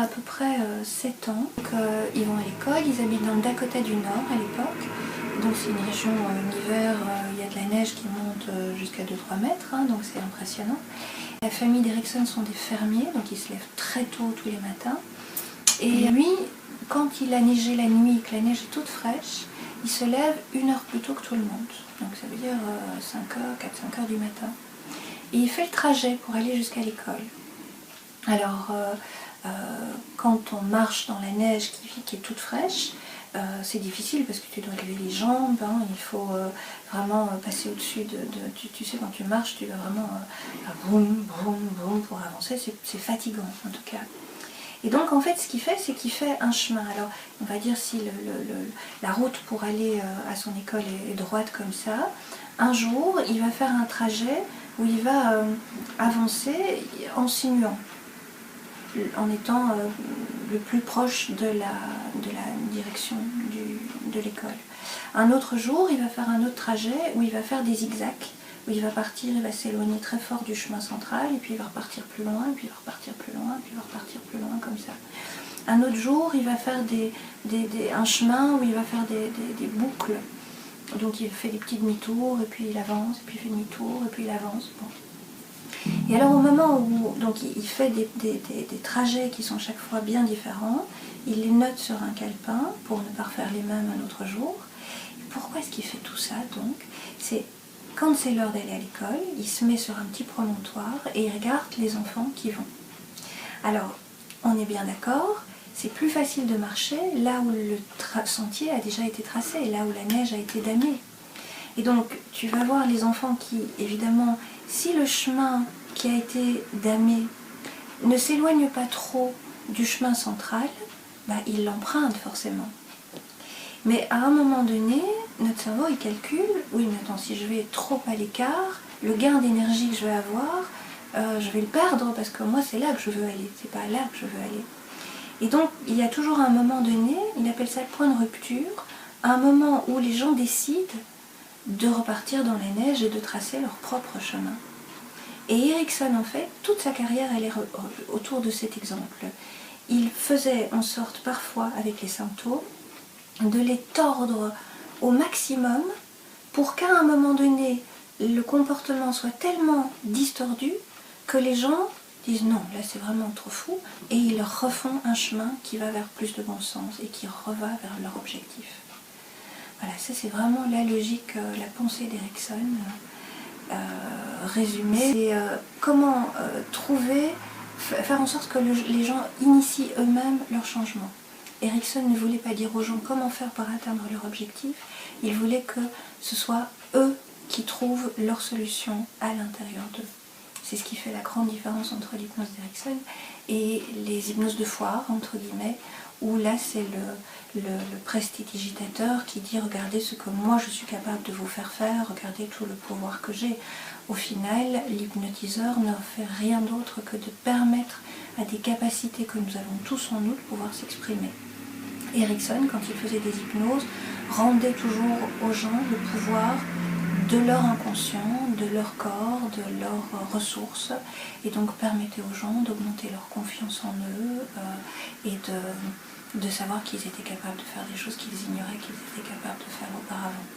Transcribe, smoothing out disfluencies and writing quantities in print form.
peu près 7 ans. Donc, ils vont à l'école, ils habitent dans le Dakota du Nord à l'époque. Donc c'est une région en hiver, il y a de la neige qui monte jusqu'à 2-3 mètres, hein, donc c'est impressionnant. La famille d'Erickson sont des fermiers, donc ils se lèvent très tôt tous les matins. Et lui, quand il a neigé la nuit et que la neige est toute fraîche, il se lève 1 heure plus tôt que tout le monde. Donc ça veut dire 4-5 heures du matin. Et il fait le trajet pour aller jusqu'à l'école. Alors, quand on marche dans la neige qui est toute fraîche, c'est difficile parce que tu dois lever les jambes, hein, il faut vraiment passer au-dessus tu sais, quand tu marches, tu vas vraiment boum, boum, boum pour avancer, c'est fatigant en tout cas. Et donc en fait ce qu'il fait, c'est qu'il fait un chemin. Alors on va dire si la route pour aller à son école est droite comme ça, un jour il va faire un trajet où il va avancer en sinuant, en étant le plus proche de la direction de l'école. Un autre jour, il va faire un autre trajet où il va faire des zigzags, où il va partir, il va s'éloigner très fort du chemin central, et puis il va repartir plus loin, et puis il va repartir plus loin, et puis il va repartir plus loin, comme ça. Un autre jour, il va faire un chemin où il va faire des boucles. Donc il fait des petits demi-tours, et puis il avance, et puis il fait demi-tour, et puis il avance. Bon. Et alors au moment où donc, il fait des trajets qui sont chaque fois bien différents, il les note sur un calepin pour ne pas refaire les mêmes un autre jour. Et pourquoi est-ce qu'il fait tout ça donc? C'est quand c'est l'heure d'aller à l'école, il se met sur un petit promontoire et il regarde les enfants qui vont. Alors, on est bien d'accord, c'est plus facile de marcher là où le sentier a déjà été tracé, là où la neige a été damée. Et donc, tu vas voir les enfants qui, évidemment, si le chemin qui a été damé ne s'éloigne pas trop du chemin central, bah, ils l'empruntent forcément. Mais à un moment donné, notre cerveau, il calcule, oui, mais attends, si je vais trop à l'écart, le gain d'énergie que je vais avoir, je vais le perdre parce que moi, c'est là que je veux aller, c'est pas là que je veux aller. Et donc, il y a toujours un moment donné, il appelle ça le point de rupture, un moment où les gens décident de repartir dans la neige et de tracer leur propre chemin. Et Erickson, en fait, toute sa carrière, elle est autour de cet exemple. Il faisait en sorte, parfois, avec les symptômes, de les tordre au maximum pour qu'à un moment donné, le comportement soit tellement distordu que les gens disent non, là c'est vraiment trop fou, et ils leur refont un chemin qui va vers plus de bon sens et qui reva vers leur objectif. Voilà, ça c'est vraiment la logique, la pensée d'Erickson résumée. C'est comment faire en sorte que les gens initient eux-mêmes leur changement. Erickson ne voulait pas dire aux gens comment faire pour atteindre leur objectif, il voulait que ce soit eux qui trouvent leur solution à l'intérieur d'eux. C'est ce qui fait la grande différence entre l'hypnose d'Erickson et les hypnoses de foire, entre guillemets, où là c'est le prestidigitateur qui dit regardez ce que moi je suis capable de vous faire faire, regardez tout le pouvoir que j'ai. Au final, l'hypnotiseur ne fait rien d'autre que de permettre à des capacités que nous avons tous en nous de pouvoir s'exprimer. Erickson, quand il faisait des hypnoses, rendait toujours aux gens le pouvoir de leur inconscient, de leur corps, de leurs ressources, et donc permettait aux gens d'augmenter leur confiance en eux et de savoir qu'ils étaient capables de faire des choses qu'ils ignoraient qu'ils étaient capables de faire auparavant.